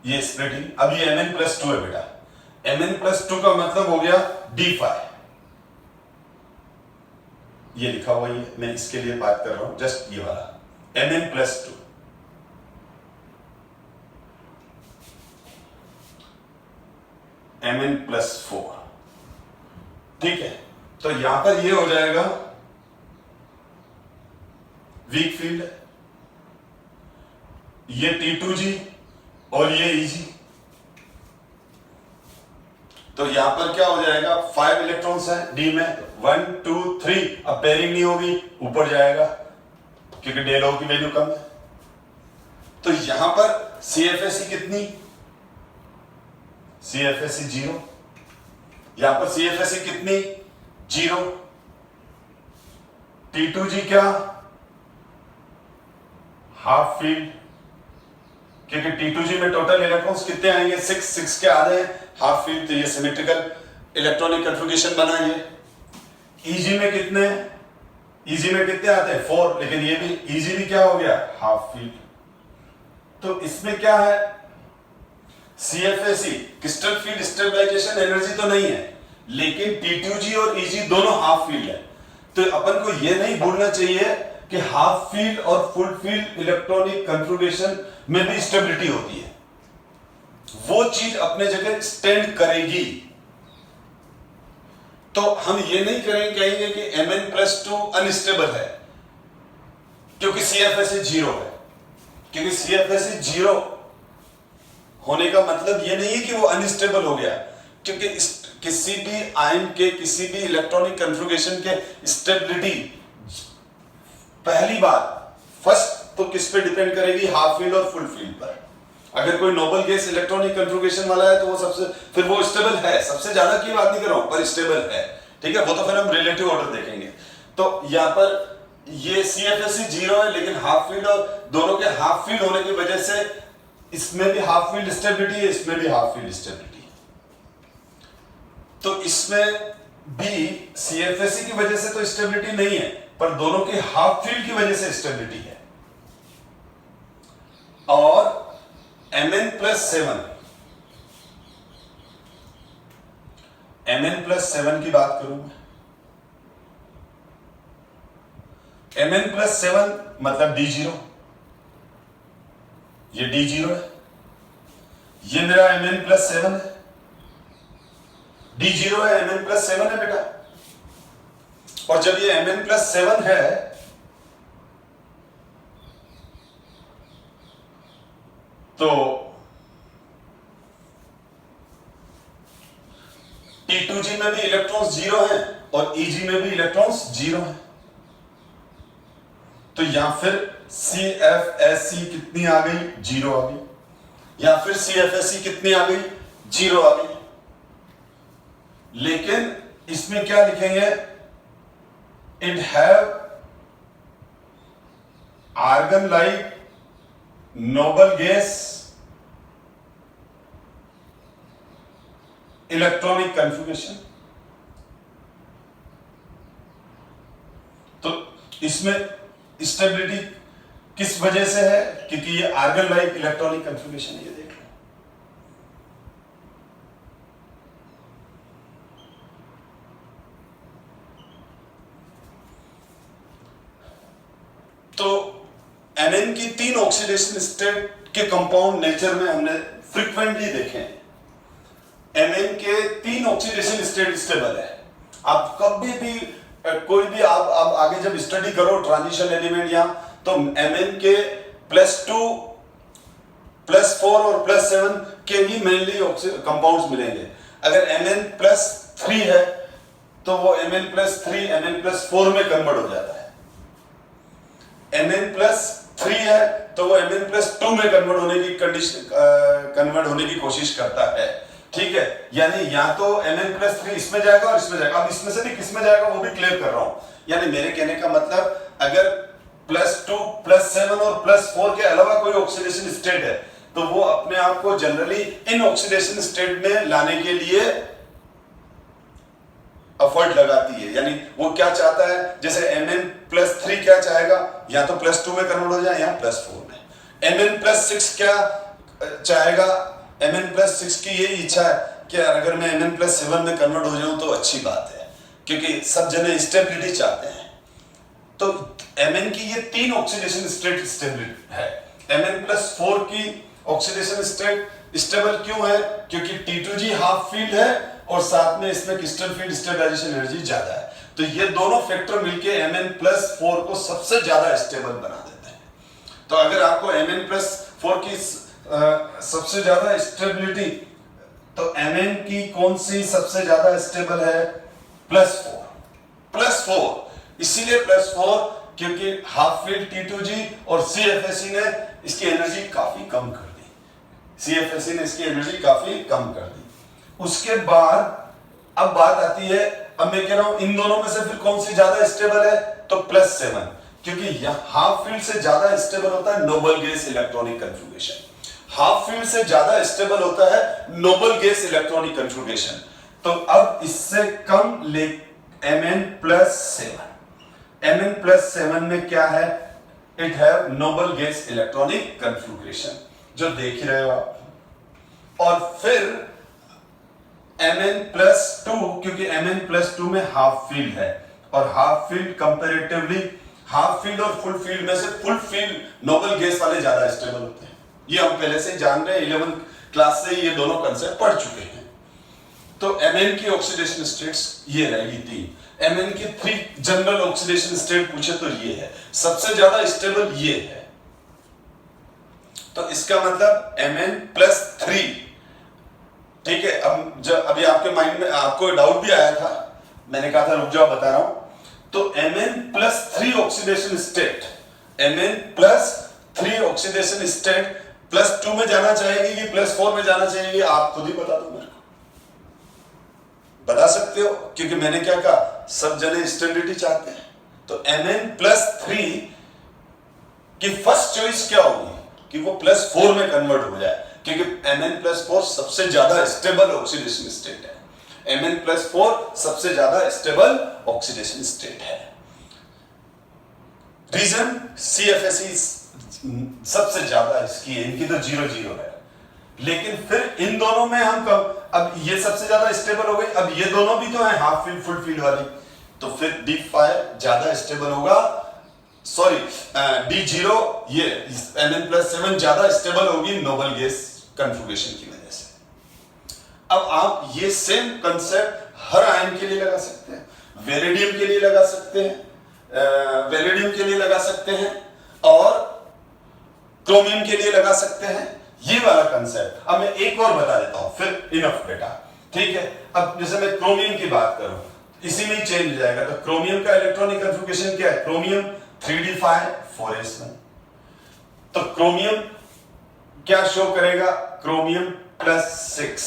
ये स्प्लिटिंग, अब ये Mn+2 है बेटा। Mn+2 का मतलब हो गया d5, ये लिखा हुआ है, मैं इसके लिए बात कर रहा हूं, जस्ट ये वाला Mn+2। Mn+4, ठीक है। तो यहां पर ये हो जाएगा वीक फील्ड, ये T2G और ये Eg। तो यहां पर क्या हो जाएगा, 5 इलेक्ट्रॉन्स हैं D में, 1 2 3। अब पेयरिंग नहीं होगी, ऊपर जाएगा क्योंकि डेल O की वैल्यू कम है। तो यहां पर CFSE कितनी, CFSE 0, यहां पर CFSE कितनी 0। T2G क्या, हाफ फील्ड, क्योंकि T2G में टोटल इलेक्ट्रॉन्स कितने आएंगे, 6 के आधे हैं, हाफ फील्ड, तो ये सिमेट्रिकल इलेक्ट्रॉनिक कन्फिगरेशन बना। ये Eg में कितने, Eg में कितने आते हैं 4, लेकिन ये भी Eg भी क्या हो गया, हाफ फील्ड। तो इसमें क्या है, CFSE crystal field stabilization energy तो नहीं है, लेकिन T2G और Eg दोनों हाफ फील्ड है। तो अपन को ये नहीं भूलना चाहिए कि हाफ फील्ड और फुल फील्ड इलेक्ट्रॉनिक कन्फिगरेशन में भी स्टेबिलिटी होती है, वो चीज अपने जगह स्टैंड करेगी। तो हम ये नहीं कहेंगे कि Mn+2 अनस्टेबल है क्योंकि CFSE 0 है, क्योंकि CFSE 0 होने का मतलब ये नहीं है कि वो अनस्टेबल हो गया, क्योंकि किसी भी आयन के, किसी भी इलेक्ट्रॉनिक कन्फिगरेशन के स्टेबिलिटी पहली बात फर्स्ट तो किस पे डिपेंड करेगी, हाफ फील्ड और फुल फील्ड पर। अगर कोई नोबल गैस इलेक्ट्रॉनिक कन्फिगरेशन वाला है तो वो फिर वो स्टेबल है, सबसे ज्यादा की बात नहीं कर रहा हूं, पर स्टेबल है, ठीक है। वो तो फिर हम रिलेटिव ऑर्डर देखेंगे। तो यहां पर ये CFSE 0 है, लेकिन हाफ फील्ड, और दोनों के हाफ फील्ड होने की वजह से इसमें भी हाफ फील्ड स्टेबिलिटी है, इसमें भी हाफ फील्ड स्टेबिलिटी है। तो इसमें भी CFSE की वजह से तो स्टेबिलिटी नहीं है, पर दोनों के हाफ फील्ड की वजह से स्टेबिलिटी है। और Mn+7 की बात करूं मैं, Mn+7 मतलब D0, ये D0 है, ये मेरा Mn+7 है, D0 है, Mn+7 है बेटा। और जब ये Mn+7 है तो T2G में भी इलेक्ट्रॉन्स 0 हैं और Eg में भी इलेक्ट्रॉन्स 0 हैं। तो या फिर CFSE कितनी आ गई, 0 आ गई, या फिर CFSE कितनी आ गई, 0 आ गई। लेकिन इसमें क्या लिखेंगे, it have argon like noble gas electronic configuration. तो इसमें स्टेबिलिटी किस वजह से है, क्योंकि ये आर्गन लाइक इलेक्ट्रॉनिक कन्फिगरेशन है, ये देख लो। तो Nn की 3 ऑक्सीडेशन स्टेट के कंपाउंड नेचर में हमने फ्रीक्वेंटली देखे हैं। Nn के 3 ऑक्सीडेशन स्टेट स्टेबल है। आप कभी भी कोई भी आप आगे जब स्टडी करो ट्रांजिशन एलिमेंट यहाँ, तो Mn के +2 +4 और +7 के ही मेनली कंपाउंड्स मिलेंगे। अगर Mn+3 है तो वो Mn+3 Mn+4 में कन्वर्ट हो जाता है। Mn+3 है तो वो Mn+2 में कन्वर्ट होने की कोशिश करता है। ठीक है, यानी या तो Mn+3 इसमें जाएगा और इसमें जाएगा। अब इसमें से भी किस में जाएगा वो भी क्लियर कर रहा हूं। यानी मेरे कहने का मतलब, अगर +2 +7 और +4 के अलावा कोई ऑक्सीडेशन स्टेट है तो वो अपने आप को जनरली इन ऑक्सीडेशन स्टेट में लाने के लिए एफर्ट लगाती है। यानी वो क्या चाहता है, जैसे Mn+3 क्या चाहेगा, या तो +2 में कन्वर्ट हो जाए या +4 में। Mn+6 क्या चाहेगा, Mn+6 की ये इच्छा है कि अगर मैं Mn+7 में कन्वर्ट हो जाऊं तो अच्छी बात है, क्योंकि सब जने स्टेबिलिटी चाहते हैं। तो Mn की ये 3 ऑक्सीडेशन स्टेट स्टेबल है। Mn+4 की ऑक्सीडेशन स्टेट स्टेबल क्यों है, क्योंकि T2G हाफ फील्ड है और साथ में इसमें क्रिस्टल फील्ड स्टेबलाइजेशन एनर्जी ज्यादा है। तो ये दोनों फैक्टर मिलके Mn+4 को सबसे ज्यादा स्टेबल बना देते हैं। तो अगर आपको Mn+4 की सबसे ज्यादा स्टेबिलिटी, तो Mn की कौन सी सबसे ज्यादा स्टेबल है, +4। इसीलिए +4 क्योंकि हाफ फील्ड T2G और CFSE ने इसकी एनर्जी काफी कम कर दी। CFSE ने इसकी एनर्जी काफी कम कर दी। उसके बाद अब बात आती है, अब मैं कह रहा हूं इन दोनों में से फिर कौन सी ज्यादा स्टेबल है, तो +7, क्योंकि हाफ फील्ड से ज्यादा स्टेबल होता है Nobel gas electronic configuration. Half field से ज्यादा स्टेबल होता है नोबल गैस इलेक्ट्रॉनिक कन्फिग्रेशन। तो अब इससे कम ले Mn+7 में क्या है, it have Nobel gas electronic configuration, जो देख ही रहे हो आप। और फिर Mn+2, क्योंकि Mn+2 में हाफ फील्ड है, और half field comparatively, half field और फुल फील्ड में से फुल फील्ड नोबल गैस वाले ज्यादा स्टेबल होते हैं। ये हम पहले से जान रहे हैं, 11th क्लास से ये दोनों कंसेप्ट पढ़ चुके हैं। तो Mn की ऑक्सीडेशन स्टेट्स ये रहेगी 3। Mn की 3 जनरल ऑक्सीडेशन स्टेट पूछे तो ये है, सबसे ज्यादा स्टेबल ये है। तो इसका मतलब Mn+3, ठीक है। अब जब अभी आपके माइंड में आपको डाउट भी आया था, मैंने कहा था रुक जाओ बता रहा हूं। तो Mn+3 oxidation state, Mn+3 oxidation state +2 में जाना चाहेगी कि +4 में जाना चाहेगी, आप खुद ही बता दो मेरे को। बता सकते हो, क्योंकि मैंने क्या कहा, सब जने स्टेबिलिटी चाहते हैं। तो Mn+3 की फर्स्ट चॉइस क्या होगी कि वो +4 में कन्वर्ट हो जाए, क्योंकि Mn+4 सबसे ज्यादा स्टेबल ऑक्सीडेशन स्टेट है। Mn+4 सबसे ज्यादा स्टेबल ऑक्सीडेशन स्टेट है। रीजन CFSE सबसे ज्यादा इसकी है, इनकी तो 0-0 है। लेकिन फिर इन दोनों में हम अब ये सबसे ज्यादा स्टेबल हो गई, अब ये दोनों भी तो है हाफ फील्ड फुल फील्ड वाली, तो फिर D5 ज्यादा स्टेबल होगा, सॉरी D0 ये Mn+7 ज्यादा स्टेबल होगी नोबल गैस कन्फिग्रेशन की वजह से। अब आप ये सेम कंसेप्ट हर आयन के लिए लगा सकते हैं, वेरिडियम के लिए लगा सकते हैं, वेरिडियम के लिए लगा सकते हैं, और क्रोमियम के लिए लगा सकते हैं, ये वाला कंसेप्ट। अब मैं एक और बता देता हूं, फिर इनफ बेटा, ठीक है। अब जैसे मैं क्रोमियम की बात करूं, इसी में ही चेंज हो जाएगा। तो क्रोमियम का इलेक्ट्रॉनिक कन्फिग्रेशन क्या है, क्रोमियम 3d5 4s1। तो क्रोमियम क्या शो करेगा, क्रोमियम +6,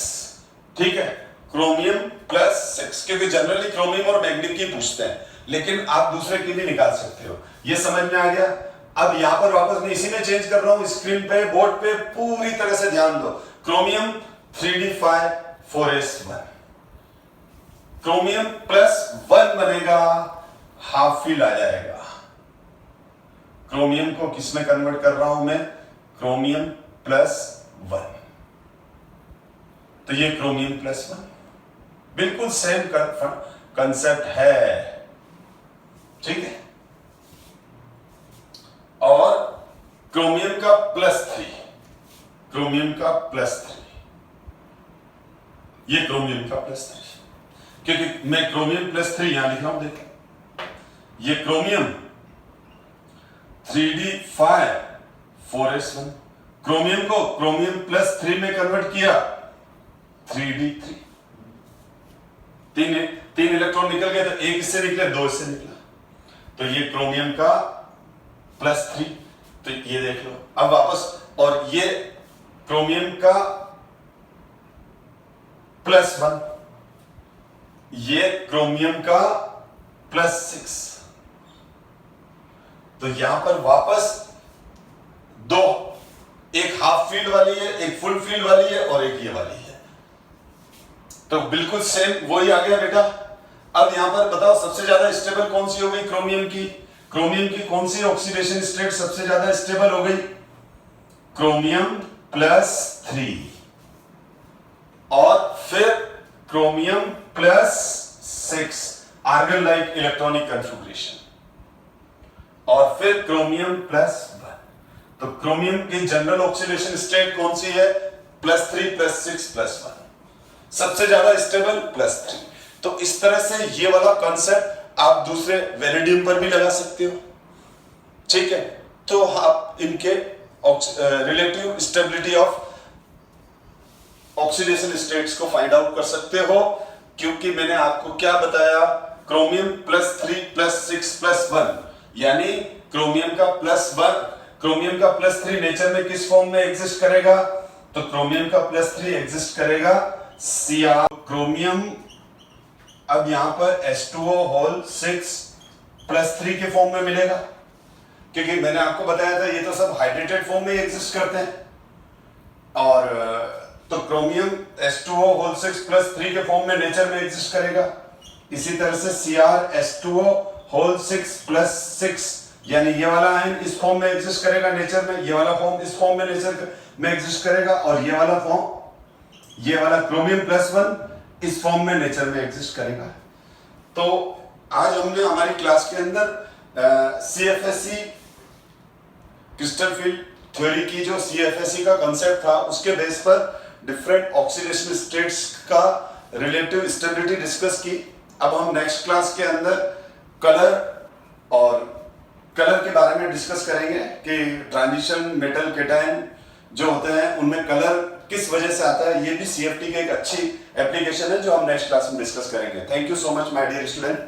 ठीक है, क्रोमियम +6, क्योंकि जनरली क्रोमियम और मैग्नीज की पूछते हैं, लेकिन आप दूसरे की भी निकाल सकते हो। ये समझ में आ गया। अब यहां पर वापस मैं इसी में चेंज कर रहा हूं, स्क्रीन पे बोर्ड पे पूरी तरह से ध्यान दो। क्रोमियम 3d5 4s1, क्रोमियम +1 बनेगा, हाफ फील्ड आ जाएगा। क्रोमियम को किस में कन्वर्ट कर रहा हूं मैं, क्रोमियम +1, तो ये क्रोमियम +1 बिल्कुल सेम कंसेप्ट है, ठीक है। और क्रोमियम का +3, क्रोमियम का +3, ये क्रोमियम का +3, क्योंकि मैं क्रोमियम +3 यहां लिख रहा हूं, देखो ये क्रोमियम 3d5 4s1, क्रोमियम को क्रोमियम प्लस 3 में कन्वर्ट किया 3d3, तीन इलेक्ट्रॉन निकल गए, तो एक इससे निकले, दो इससे निकला, तो ये क्रोमियम का +3, तो ये देख लो। अब वापस, और ये क्रोमियम का +1, ये क्रोमियम का +6, तो यहां पर वापस दो, एक हाफ फील्ड वाली है, एक फुल फील्ड वाली है, और एक ये वाली है, तो बिल्कुल सेम वही आ गया बेटा। अब यहां पर बताओ सबसे ज्यादा स्टेबल कौन सी हो गई क्रोमियम की? क्रोमियम की कौन सी ऑक्सीडेशन स्टेट सबसे ज्यादा स्टेबल हो गई? क्रोमियम +3, और फिर chromium +6 argon like electronic configuration, और फिर क्रोमियम +1। तो क्रोमियम की जनरल ऑक्सीडेशन स्टेट कौन सी है? +3 +6 +1, सबसे ज्यादा स्टेबल +3। तो इस तरह से ये वाला कॉन्सेप्ट आप दूसरे वेनेडियम पर भी लगा सकते हो, ठीक है। तो आप इनके relative stability of oxidation states को फाइंड आउट कर सकते हो, क्योंकि मैंने आपको क्या बताया, क्रोमियम +3 +6 +1, यानी क्रोमियम का +1, क्रोमियम का +3 नेचर में किस फॉर्म में एग्जिस्ट करेगा? तो क्रोमियम का +3 एग्जिस्ट करेगा Cr, क्रोमियम अब यहां पर H2O6 +3 के फॉर्म में मिलेगा, क्योंकि मैंने आपको बताया था ये तो सब हाइड्रेटेड फॉर्म में एग्जिस्ट करते हैं, और तो क्रोमियम H2O6 +3 के फॉर्म में नेचर में एग्जिस्ट करेगा। इसी तरह से Cr H2O6 +6, यानी ये वाला आयन इस फॉर्म में एग्जिस्ट करेगा नेचर में, ये वाला फॉर्म इस फॉर्म में नेचर में एग्जिस्ट करेगा, और ये वाला फॉर्म, ये वाला क्रोमियम +1 इस फॉर्म में नेचर में एग्जिस्ट करेगा। तो आज हमने हमारी क्लास के अंदर CFSE क्रिस्टल फील्ड थ्योरी की, जो CFSE का कंसेप्ट था, उसके बेस पर डिफरेंट ऑक्सीडेशन स्टेट्स का रिलेटिव स्टेबिलिटी डिस्कस की। अब हम नेक्स्ट क्लास के अंदर कलर के बारे में डिस्कस करेंगे कि ट्रांजिशन मेटल केटायन जो होते हैं उनमें कलर किस वजह से आता है। ये भी CFT की एक अच्छी एप्लीकेशन है जो हम नेक्स्ट क्लास में डिस्कस करेंगे। Thank you so much my dear student.